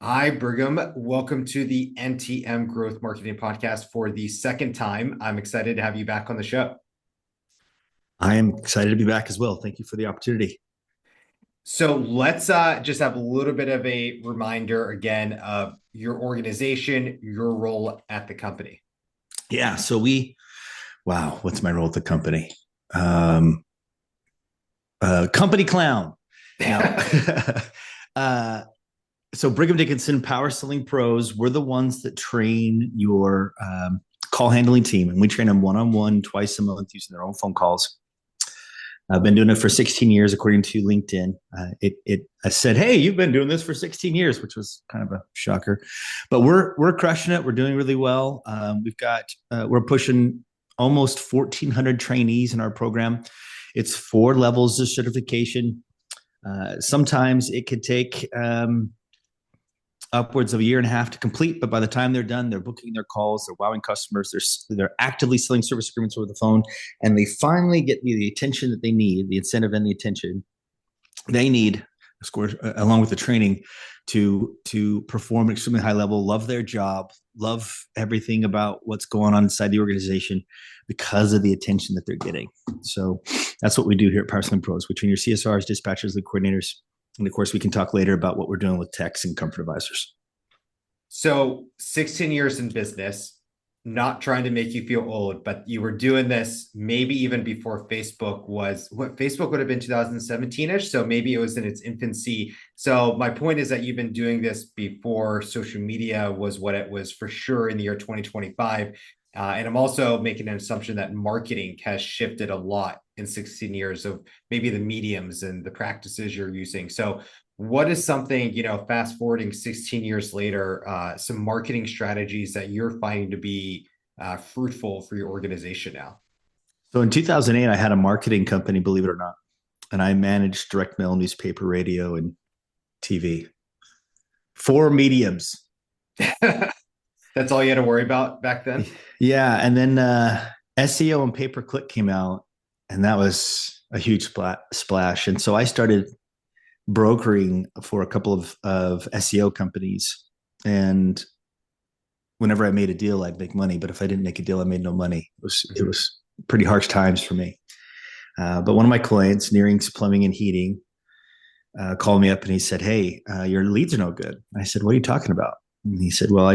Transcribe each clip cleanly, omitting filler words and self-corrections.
Hi, Brigham. Welcome to the NTM Growth Marketing Podcast for the second time. I'm excited to have you back on the show. I am excited to be back as well. Thank you for the opportunity. So let's just have a little bit of a reminder again of your organization, your role at the company. Yeah. Wow, what's my role at the company? Um, Company clown. Now, uh, so Brigham Dickinson Power Selling Pros, we're the ones that train your call handling team, and we train them one-on-one twice a month using their own phone calls. I've been doing it for 16 years, according to LinkedIn. I said, "Hey, you've been doing this for 16 years," which was kind of a shocker. But we're crushing it. We're doing really well. We're pushing almost 1,400 trainees in our program. It's 4 levels of certification. Sometimes it could take upwards of a year and a half to complete, but by the time they're done, they're booking their calls, they're wowing customers, they're actively selling service agreements over the phone, and they finally get the attention that they need, the incentive and the attention they need, of course, along with the training to perform extremely high level, love their job, love everything about what's going on inside the organization because of the attention that they're getting. So that's what we do here at Power Selling Pros. We train your CSRs, dispatchers, lead coordinators. And of course, we can talk later about what we're doing with techs and comfort advisors. So 16 years in business, not trying to make you feel old, but you were doing this maybe even before Facebook was what Facebook would have been 2017-ish. So maybe it was in its infancy. So my point is that you've been doing this before social media was what it was for sure in the year 2025. And I'm also making an assumption that marketing has shifted a lot in 16 years of maybe the mediums and the practices you're using. So what is something, fast forwarding 16 years later, some marketing strategies that you're finding to be fruitful for your organization now? So in 2008, I had a marketing company, believe it or not, and I managed direct mail, newspaper, radio, and TV. 4 mediums. That's all you had to worry about back then? Yeah. And then SEO and pay per click came out, and that was a huge splash. And so I started brokering for a couple of SEO companies. And whenever I made a deal, I'd make money. But if I didn't make a deal, I made no money. It was pretty harsh times for me. But one of my clients, Nearing's Plumbing and Heating, called me up and he said, "Hey, your leads are no good." And I said, "What are you talking about?" And he said, "Well,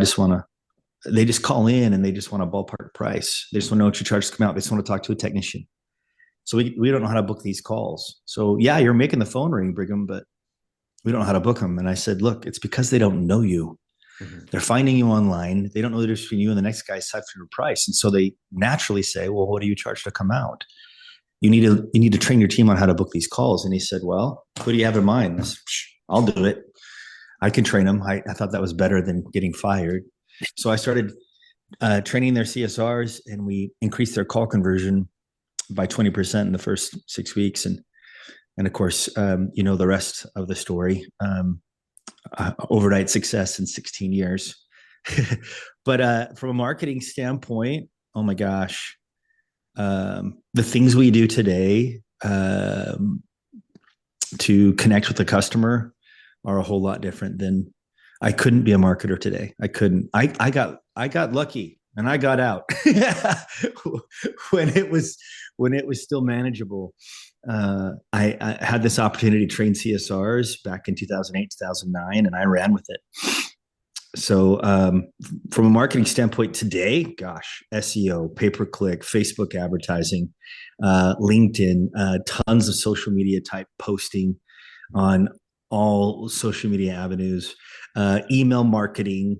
they just call in and they just want a ballpark price. They just want to know what you charge to come out. They just want to talk to a technician. So we don't know how to book these calls. So yeah, you're making the phone ring, Brigham, but we don't know how to book them." And I said, "Look, it's because they don't know you. Mm-hmm. They're finding you online. They don't know the difference between you and the next guy aside from your price. And so they naturally say, well, what do you charge to come out? You need to train your team on how to book these calls." And he said, "Well, who do you have in mind?" I said, "I'll do it. I can train them." I thought that was better than getting fired. So I started training their CSRs, and we increased their call conversion by 20% in the first 6 weeks. And of course, the rest of the story. Overnight success in 16 years. But from a marketing standpoint, oh my gosh, the things we do today to connect with the customer are a whole lot different than I couldn't be a marketer today. I couldn't. I got lucky and I got out when it was still manageable. I had this opportunity to train CSRs back in 2008, 2009, and I ran with it. So from a marketing standpoint today, gosh, SEO, pay-per-click, Facebook advertising, LinkedIn, tons of social media type posting on all social media avenues, email marketing,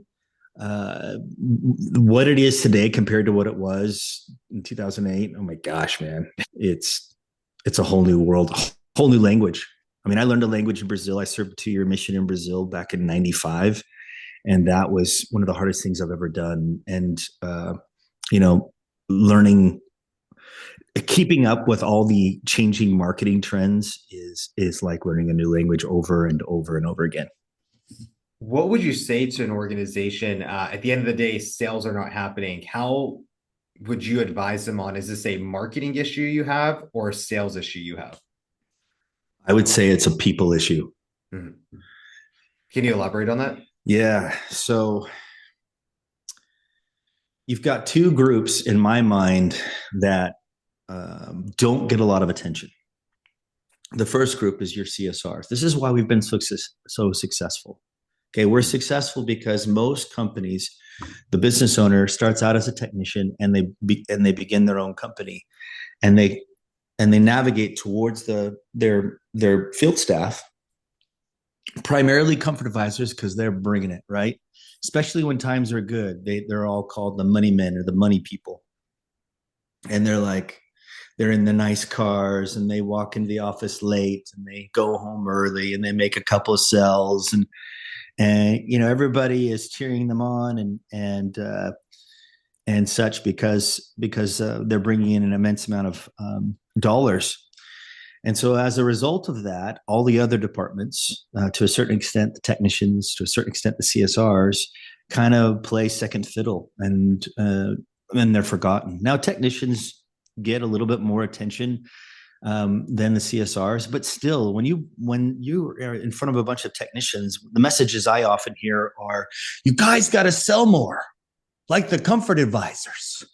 what it is today compared to what it was in 2008. Oh my gosh, man, it's a whole new world, a whole new language. I mean, I learned a language in Brazil. I served a 2-year mission in Brazil back in '95. And that was one of the hardest things I've ever done. And, learning, keeping up with all the changing marketing trends is like learning a new language over and over and over again. What would you say to an organization at the end of the day, sales are not happening? How would you advise them on, is this a marketing issue you have or a sales issue you have? I would say it's a people issue. Mm-hmm. Can you elaborate on that? Yeah. So you've got two groups in my mind that don't get a lot of attention. The first group is your CSRs. This is why we've been so successful. Okay, we're successful because most companies, the business owner starts out as a technician and they begin their own company, and they navigate towards their field staff, primarily comfort advisors, because they're bringing it, right? Especially when times are good, they're all called the money men or the money people, and they're in the nice cars and they walk into the office late and they go home early and they make a couple of sales, and everybody is cheering them on and such because they're bringing in an immense amount of dollars. And so as a result of that, all the other departments, to a certain extent, the technicians, to a certain extent, the CSRs, kind of play second fiddle, and they're forgotten. Now, technicians get a little bit more attention than the CSRs, but still, when you are in front of a bunch of technicians, the messages I often hear are, "You guys got to sell more, like the comfort advisors."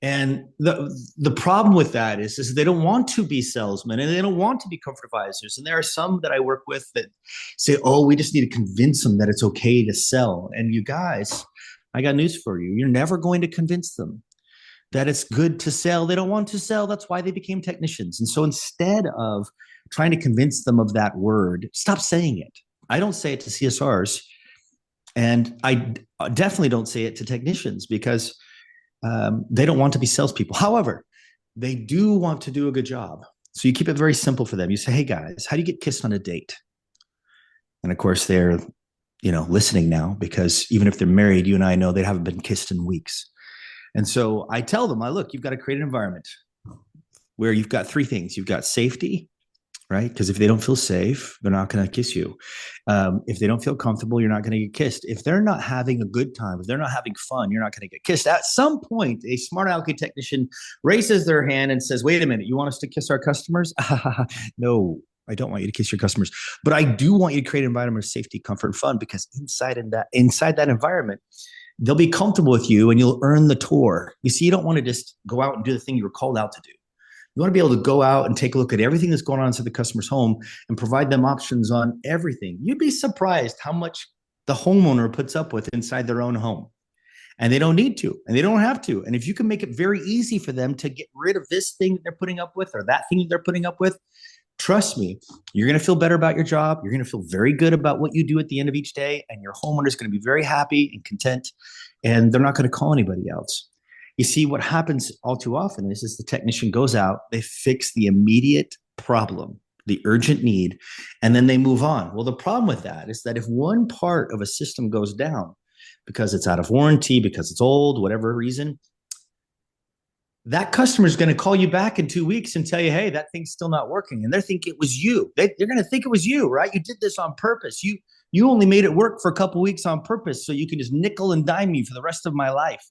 And the problem with that is they don't want to be salesmen and they don't want to be comfort advisors. And there are some that I work with that say, "Oh, we just need to convince them that it's okay to sell." And you guys, I got news for you. You're never going to convince them that it's good to sell. They don't want to sell. That's why they became technicians. And so instead of trying to convince them of that word, stop saying it. I don't say it to CSRs, and I definitely don't say it to technicians, because they don't want to be salespeople. However, they do want to do a good job. So you keep it very simple for them. You say, "Hey guys, how do you get kissed on a date?" And of course they're, listening now, because even if they're married, you and I know they haven't been kissed in weeks. And so I tell them, look, you've got to create an environment where you've got three things. You've got safety, right? Because if they don't feel safe, they're not going to kiss you. If they don't feel comfortable, you're not going to get kissed. If they're not having a good time, if they're not having fun, you're not going to get kissed. At some point, a smart alecky technician raises their hand and says, "Wait a minute, you want us to kiss our customers?" No, I don't want you to kiss your customers, but I do want you to create an environment of safety, comfort, and fun, because inside that environment, they'll be comfortable with you and you'll earn the tour. You see, you don't want to just go out and do the thing you were called out to do. You want to be able to go out and take a look at everything that's going on inside the customer's home and provide them options on everything. You'd be surprised how much the homeowner puts up with inside their own home. And they don't need to, and they don't have to. And if you can make it very easy for them to get rid of this thing that they're putting up with or that thing that they're putting up with, trust me, you're going to feel better about your job. You're going to feel very good about what you do at the end of each day. And your homeowner is going to be very happy and content. And they're not going to call anybody else. You see, what happens all too often is the technician goes out, they fix the immediate problem, the urgent need, and then they move on. Well, the problem with that is that if one part of a system goes down because it's out of warranty, because it's old, whatever reason, that customer is going to call you back in 2 weeks and tell you, "Hey, that thing's still not working." And they think it was you. They're going to think it was you, right? You did this on purpose. You only made it work for a couple of weeks on purpose so you can just nickel and dime me for the rest of my life,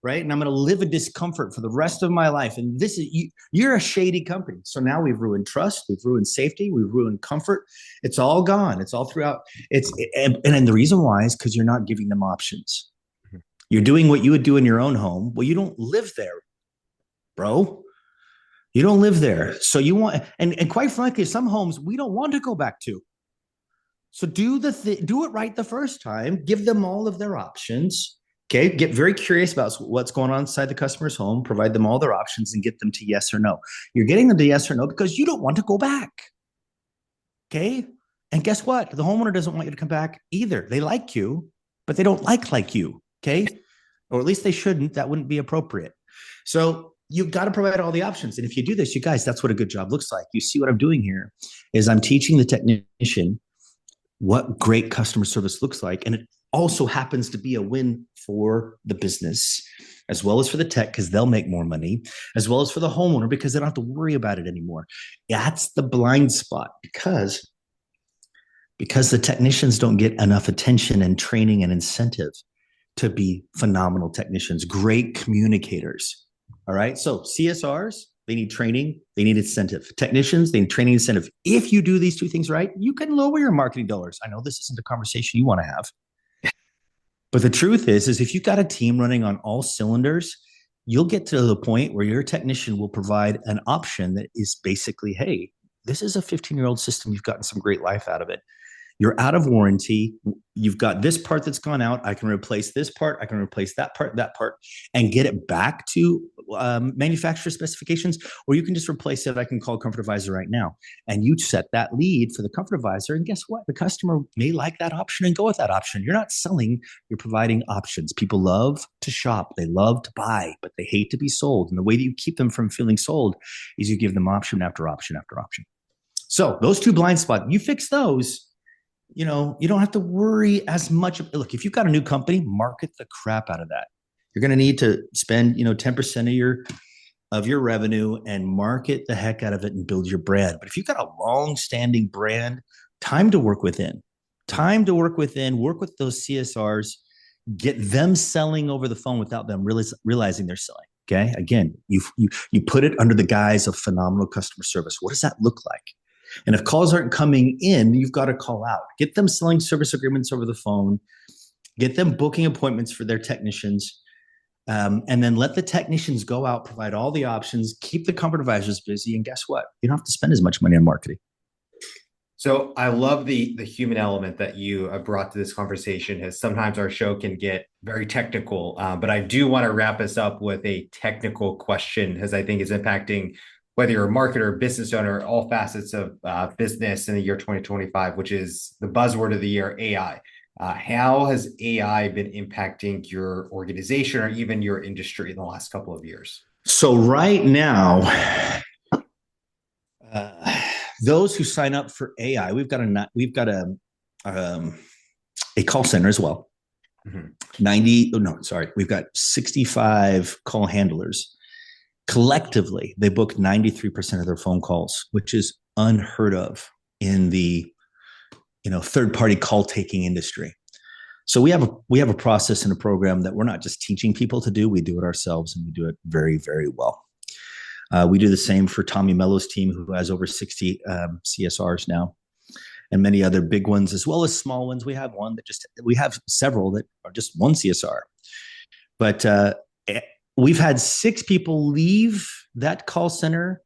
right? And I'm going to live in discomfort for the rest of my life. And this is you're a shady company. So now we've ruined trust, we've ruined safety, we've ruined comfort. It's all gone. It's all throughout. And the reason why is because you're not giving them options. You're doing what you would do in your own home. Well, you don't live there, bro. You don't live there. So you want, and quite frankly, some homes we don't want to go back to. So do it right the first time. Give them all of their options. Okay. Get very curious about what's going on inside the customer's home. Provide them all their options and get them to yes or no. You're getting them to yes or no because you don't want to go back. Okay. And guess what? The homeowner doesn't want you to come back either. They like you, but they don't like you. Okay. Or at least they shouldn't. That wouldn't be appropriate. So you've got to provide all the options. And if you do this, you guys, that's what a good job looks like. You see what I'm doing here is I'm teaching the technician what great customer service looks like. And it also happens to be a win for the business, as well as for the tech, because they'll make more money, as well as for the homeowner, because they don't have to worry about it anymore. That's the blind spot, because the technicians don't get enough attention and training and incentive to be phenomenal technicians, great communicators. All right. So CSRs, they need training, they need incentive. Technicians, they need training incentive. If you do these two things right, you can lower your marketing dollars. I know this isn't a conversation you want to have, but the truth is if you've got a team running on all cylinders, you'll get to the point where your technician will provide an option that is basically, hey, this is a 15-year-old system. You've gotten some great life out of it. You're out of warranty. You've got this part that's gone out. I can replace this part. I can replace that part, and get it back to manufacturer specifications, or you can just replace it. I can call Comfort Advisor right now. And you set that lead for the Comfort Advisor. And guess what? The customer may like that option and go with that option. You're not selling, you're providing options. People love to shop. They love to buy, but they hate to be sold. And the way that you keep them from feeling sold is you give them option after option after option. So those two blind spots, you fix those, you don't have to worry as much. Look, if you've got a new company, market the crap out of that. You're going to need to spend, 10% of your revenue and market the heck out of it and build your brand. But if you've got a long-standing brand, time to work within, work with those CSRs, get them selling over the phone without them realizing they're selling. Okay. Again, you put it under the guise of phenomenal customer service. What does that look like? And if calls aren't coming in, you've got to call out. Get them selling service agreements over the phone. Get them booking appointments for their technicians. And then let the technicians go out, provide all the options, keep the Comfort Advisors busy. And guess what? You don't have to spend as much money on marketing. So I love the human element that you have brought to this conversation, as sometimes our show can get very technical. But I do want to wrap us up with a technical question, because I think is impacting whether you're a marketer, business owner, all facets of business in the year 2025, which is the buzzword of the year, AI. How has AI been impacting your organization or even your industry in the last couple of years? So right now, those who sign up for AI, we've got a call center as well. Mm-hmm. We've got 65 call handlers. Collectively, they book 93% of their phone calls, which is unheard of in the third-party call-taking industry. So we have a process and a program that we're not just teaching people to do; we do it ourselves, and we do it very, very well. We do the same for Tommy Mello's team, who has over 60 CSRs now, and many other big ones, as well as small ones. We have several that are just one CSR, but we've had 6 people leave that call center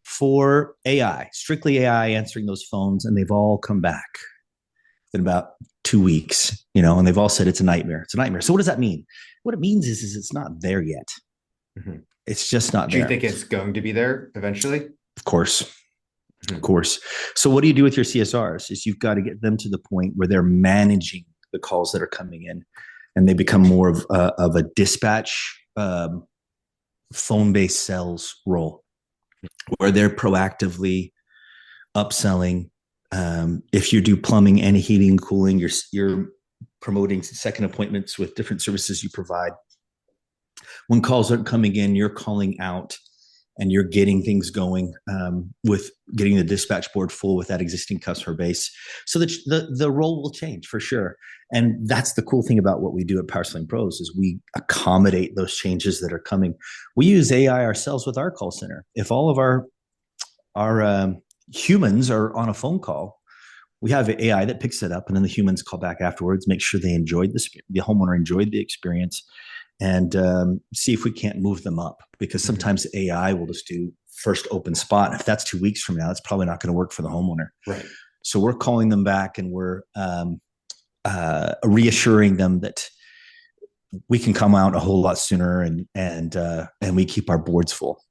for AI, strictly AI answering those phones, and they've all come back in about 2 weeks, and they've all said it's a nightmare. It's a nightmare. So what does that mean? What it means is it's not there yet. Mm-hmm. It's just not there. Do you think it's going to be there eventually? Of course. Mm-hmm. Of course. So what do you do with your CSRs? Is you've got to get them to the point where they're managing the calls that are coming in, and they become more of a dispatch phone-based sales role, where they're proactively upselling. If you do plumbing and heating and cooling, you're promoting second appointments with different services you provide. When calls aren't coming in, you're calling out and you're getting things going with getting the dispatch board full with that existing customer base. So that the role will change for sure. And that's the cool thing about what we do at PowerSling Pros is we accommodate those changes that are coming. We use AI ourselves with our call center. If all of our humans are on a phone call, we have AI that picks it up, and then the humans call back afterwards, make sure the homeowner enjoyed the experience, and see if we can't move them up, because sometimes AI will just do first open spot. If that's 2 weeks from now, it's probably not going to work for the homeowner. Right. So we're calling them back, and we're reassuring them that we can come out a whole lot sooner, and we keep our boards full.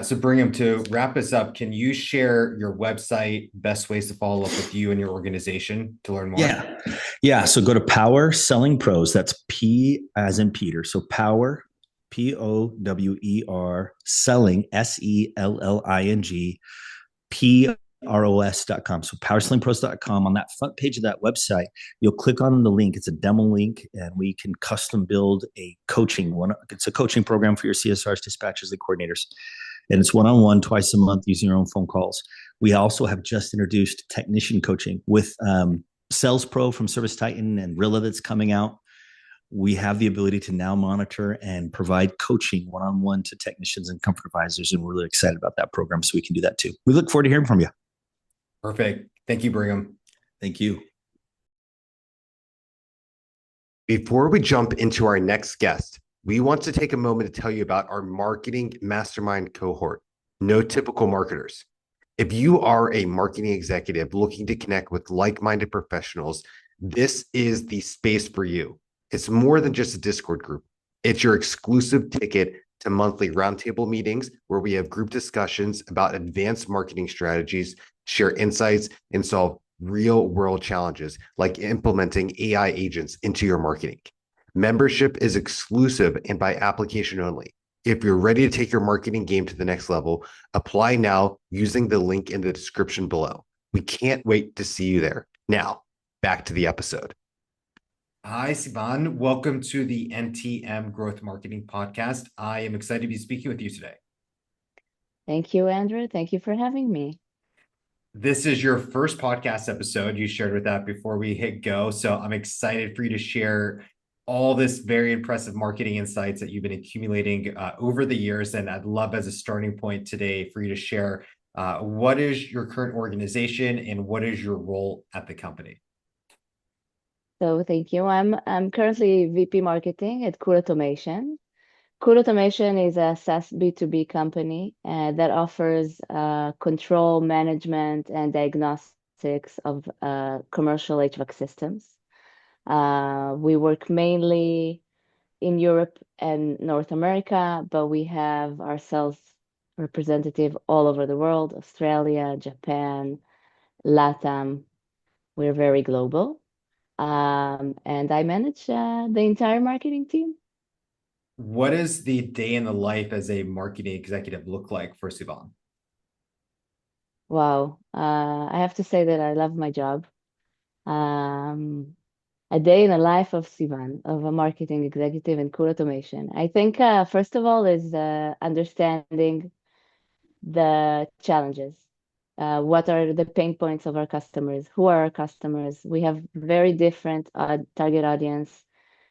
So Brigham, to wrap us up, can you share your website, best ways to follow up with you and your organization to learn more? Yeah. So go to Power Selling Pros. That's P as in Peter. So Power, POWER, Selling, SELLING, PROS.com. So powersellingpros.com. On that front page of that website, you'll click on the link. It's a demo link, and we can custom build a coaching one. It's a coaching program for your CSRs, dispatchers, and coordinators. And it's one-on-one twice a month using your own phone calls. We also have just introduced technician coaching with Sales Pro from Service Titan and Rilla that's coming out. we have the ability to now monitor and provide coaching one-on-one to technicians and comfort advisors. And we're really excited about that program, so we can do that too. We look forward to hearing from you. Perfect. Thank you, Brigham. Thank you. Before we jump into our next guest, we want to take a moment to tell you about our marketing mastermind cohort, No Typical Marketers. If you are a marketing executive looking to connect with like-minded professionals, this is the space for you. It's more than just a Discord group. It's your exclusive ticket to monthly roundtable meetings where we have group discussions about advanced marketing strategies, share insights, and solve real-world challenges like implementing AI agents into your marketing. Membership is exclusive and by application only. If you're ready to take your marketing game to the next level, apply now using the link in the description below. We can't wait to see you there. Now, back to the episode. Hi, Sivan. Welcome to the NTM Growth Marketing Podcast. I am excited to be speaking with you today. Thank you, Andrew. Thank you for having me. This is your first podcast episode. You shared with that before we hit go. So I'm excited for you to share all this very impressive marketing insights that you've been accumulating over the years. And I'd love as a starting point today for you to share what is your current organization and what is your role at the company? So thank you. I'm currently VP Marketing at Cool Automation. Cool Automation is a SaaS B2B company that offers control, management, and diagnostics of commercial HVAC systems. We work mainly in Europe and North America, but we have our sales representative all over the world, Australia, Japan, LATAM. We're very global. And I manage the entire marketing team. What does the day in the life as a marketing executive look like for Sivan? Wow. I have to say that I love my job. A day in the life of Sivan, of a marketing executive in Cool Automation. I think, first of all, is understanding the challenges. What are the pain points of our customers? Who are our customers? We have very different target audience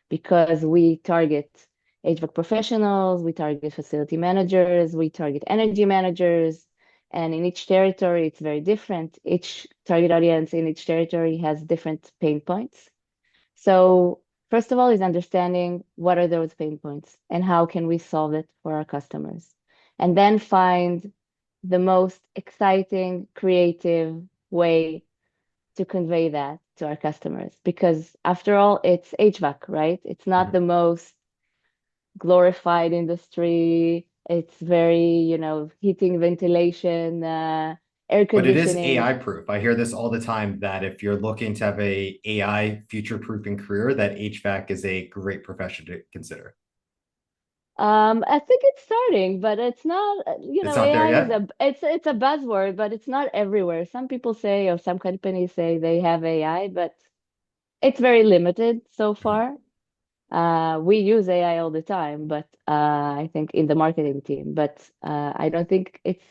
because we target HVAC professionals, we target facility managers, we target energy managers, and in each territory, it's very different. Each target audience in each territory has different pain points. So first of all is understanding what are those pain points and how can we solve it for our customers. And then find the most exciting, creative way to convey that to our customers. Because after all, it's HVAC, right? It's not the most glorified industry. It's very, heating, ventilation, air conditioning. But it is AI proof. I hear this all the time that if you're looking to have a AI future-proofing career, that HVAC is a great profession to consider. I think it's starting, but it's not, It's not there AI yet? it's a buzzword, but it's not everywhere. Some people say, or some companies say they have AI, but it's very limited so far. We use AI all the time, but I think in the marketing team, but I don't think it's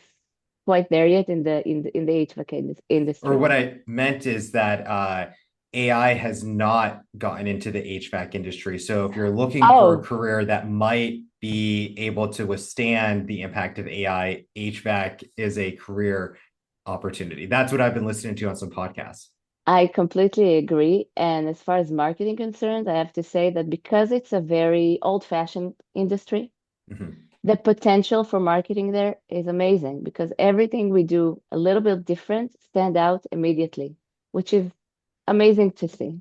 quite there yet in the HVAC industry. Or what I meant is that AI has not gotten into the HVAC industry. So if you're looking for a career that might be able to withstand the impact of AI, HVAC is a career opportunity. That's what I've been listening to on some podcasts. I completely agree. And as far as marketing concerned, I have to say that because it's a very old-fashioned industry, the potential for marketing there is amazing because everything we do a little bit different stand out immediately, which is amazing to see.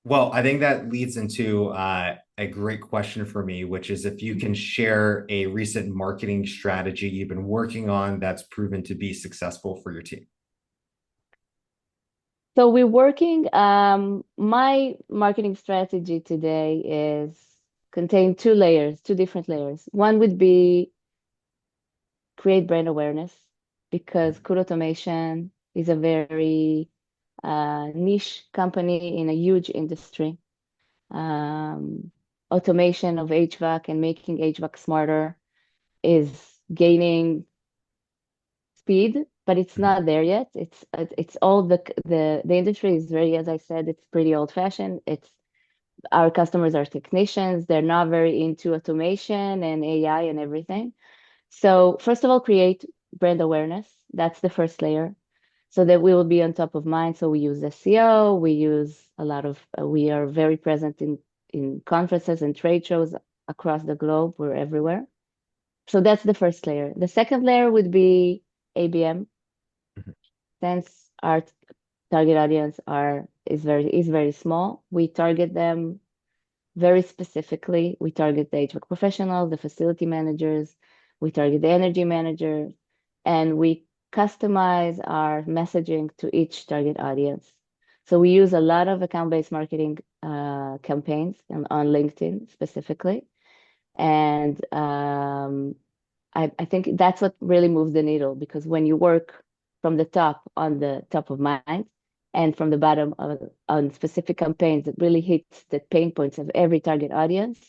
Well, I think that leads into a great question for me, which is if you can share a recent marketing strategy you've been working on that's proven to be successful for your team. So we're working, my marketing strategy today is contain two different layers. One would be create brand awareness because Cool Automation is a very niche company in a huge industry. Automation of HVAC and making HVAC smarter is gaining speed, but it's not there yet. It's all the industry is very, as I said, it's pretty old fashioned. It's our customers are technicians. They're not very into automation and AI and everything. So first of all, create brand awareness. That's the first layer, so that we will be on top of mind. So we use SEO. We use a lot of. We are very present in conferences and trade shows across the globe. We're everywhere. So that's the first layer. The second layer would be ABM. Mhm. Since our target audience is very small, we target them very specifically. We target the HVAC professionals, the facility managers, we target the energy manager, and we customize our messaging to each target audience. So we use a lot of account-based marketing campaigns on LinkedIn specifically. And I think that's what really moves the needle, because when you work from the top on the top of mind and from the bottom on specific campaigns that really hits the pain points of every target audience,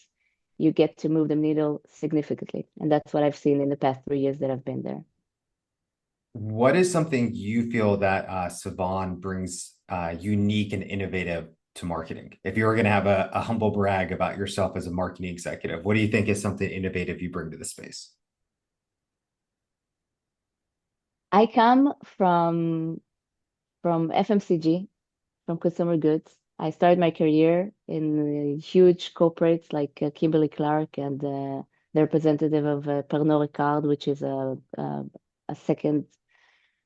you get to move the needle significantly. And that's what I've seen in the past 3 years that I've been there. What is something you feel that Sivan brings unique and innovative to marketing? If you were going to have a humble brag about yourself as a marketing executive, what do you think is something innovative you bring to the space? I come from FMCG, from consumer goods. I started my career in huge corporates like Kimberly-Clark and the representative of Pernod Ricard, which is a second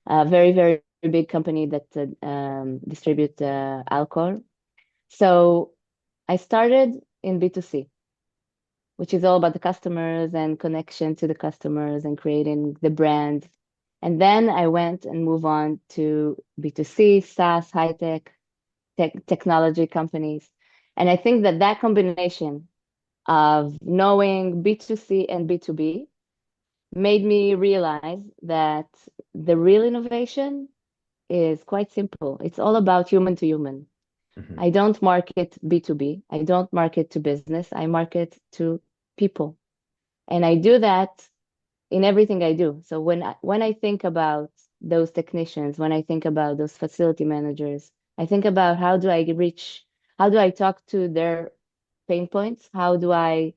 very, very big company that distribute alcohol. So I started in B2C, which is all about the customers and connection to the customers and creating the brand. And then I went and moved on to B2C, SaaS, high-tech, technology companies. And I think that combination of knowing B2C and B2B made me realize that the real innovation is quite simple. It's all about human to human. Mhm. I don't market B2B. I don't market to business. I market to people. And I do that in everything I do. So when I think about those technicians, when I think about those facility managers, I think about how do I talk to their pain points? How do I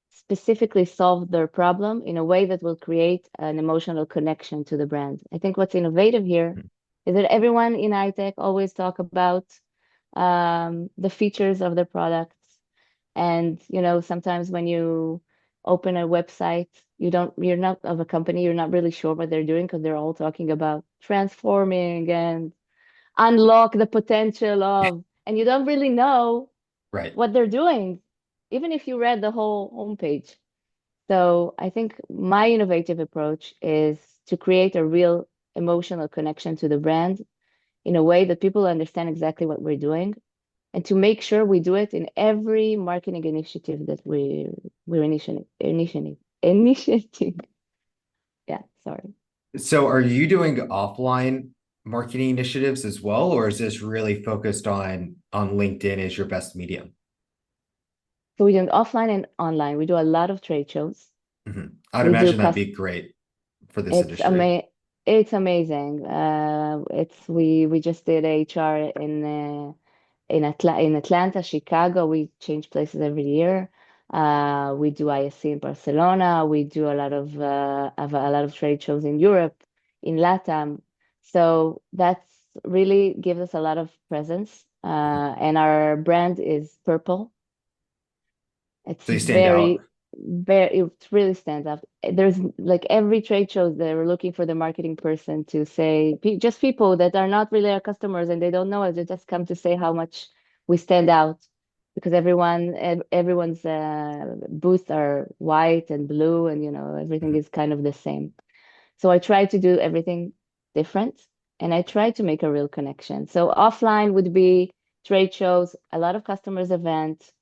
specifically solve their problem in a way that will create an emotional connection to the brand? I think what's innovative here is that everyone in high tech always talk about the features of their products. And, sometimes when you open a website, you're not of a company, you're not really sure what they're doing because they're all talking about transforming and unlock the potential of, and you don't really know Right. what they're doing, even if you read the whole homepage. So I think my innovative approach is to create a real emotional connection to the brand in a way that people understand exactly what we're doing, and to make sure we do it in every marketing initiative that we're initiating. Yeah, sorry. So are you doing offline marketing initiatives as well, or is this really focused on LinkedIn as your best medium? So we do offline and online. We do a lot of trade shows. Mhm. I'd We do imagine that'd be great for this it's industry. it's amazing. We just did HR in Atlanta, Chicago. We change places every year. We do ISC in Barcelona. We do a lot of trade shows in Europe, in LATAM. So that's really gives us a lot of presence. And our brand is purple. It's So you stand out. it really stands out. There's like every trade shows they're looking for the marketing person to say, just people that are not really our customers and they don't know us, they just come to say how much we stand out, because everyone's booths are white and blue, and everything Mhm. is kind of the same. So I try to do everything different, and I try to make a real connection. So offline would be trade shows, a lot of customers events,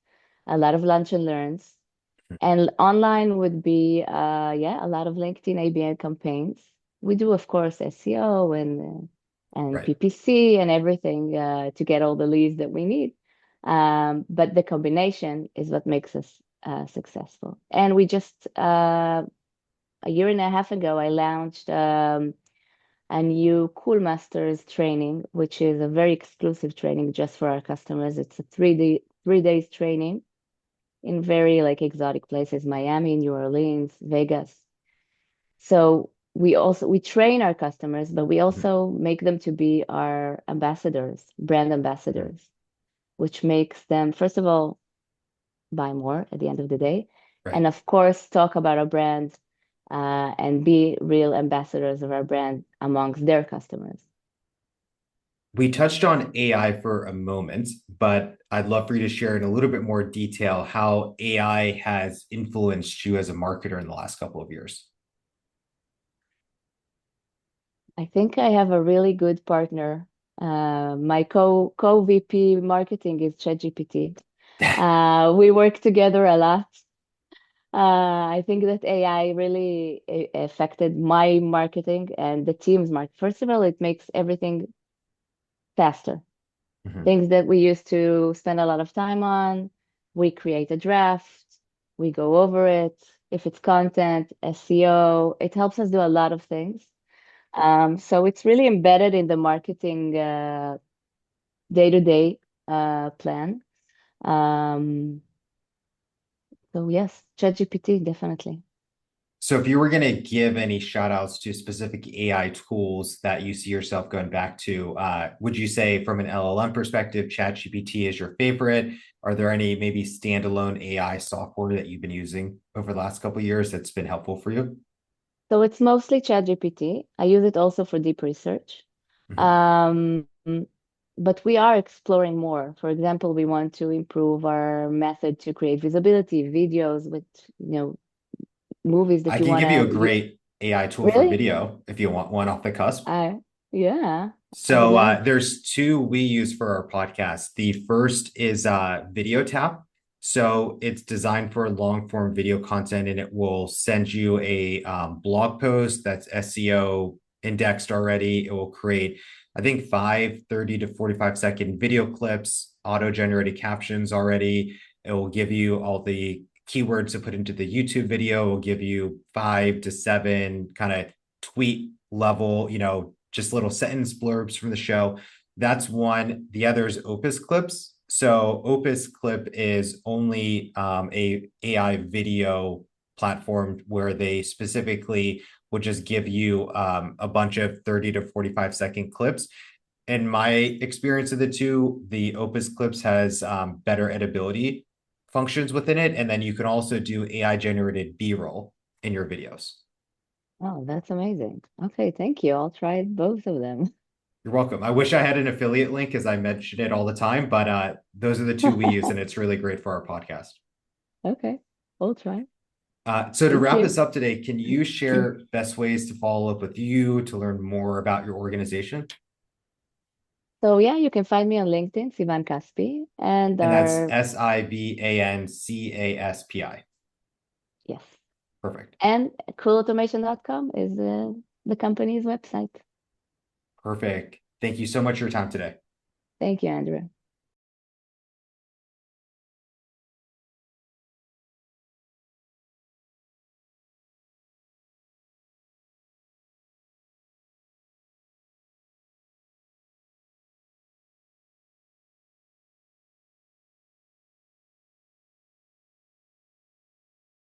a lot of lunch and learns. And online would be, a lot of LinkedIn ABN campaigns. We do, of course, SEO and Right. PPC and everything to get all the leads that we need. But the combination is what makes us successful. And we just a year and a half ago, I launched a new Cool Masters training, which is a very exclusive training just for our customers. It's a 3 days training in very like exotic places, Miami, New Orleans, Vegas. So we train our customers, but we also make them to be our ambassadors, brand ambassadors, which makes them, first of all, buy more at the end of the day. Right. And of course, talk about our brand and be real ambassadors of our brand amongst their customers. We touched on AI for a moment, but I'd love for you to share in a little bit more detail how AI has influenced you as a marketer in the last couple of years. I think I have a really good partner. My co-VP marketing is ChatGPT. We work together a lot. I think that AI really affected my marketing and the team's market. First of all, it makes everything faster. Things that we used to spend a lot of time on, we create a draft, we go over it. If it's content, SEO, it helps us do a lot of things. So it's really embedded in the marketing day-to-day plan. So yes, ChatGPT, definitely. So if you were going to give any shout outs to specific AI tools that you see yourself going back to, would you say from an LLM perspective, ChatGPT is your favorite? Are there any maybe standalone AI software that you've been using over the last couple of years that's been helpful for you? So it's mostly ChatGPT. I use it also for deep research. But we are exploring more. For example, we want to improve our method to create visibility videos with, movies that I you can want give you a to great AI tool for Really? video if you want one off the cusp. Yeah. So there's two we use for our podcast. The first is Video Tap. So it's designed for long form video content, and it will send you a blog post that's SEO indexed already. It will create, I think, 30 to 45-second video clips, auto-generated captions already. It will give you all the keywords to put into the YouTube video. It will give you 5 to 7 kind of tweet level, just little sentence blurbs from the show. That's one. The other is Opus Clips. So Opus Clip is only a AI video platform where they specifically would just give you a bunch of 30 to 45-second clips. In my experience of the two, the Opus Clips has better editability functions within it. And then you can also do AI generated B-roll in your videos. Oh, that's amazing. Okay, thank you. I'll try both of them. You're welcome. I wish I had an affiliate link as I mention it all the time, but those are the two we use, and it's really great for our podcast. Okay, we'll try. So to wrap this up today, can you share best ways to follow up with you to learn more about your organization? So yeah, you can find me on LinkedIn, Sivan Caspi, and that's SIVANCASPI. Yes. Perfect. And coolautomation.com is the company's website. Perfect. Thank you so much for your time today. Thank you, Andrew.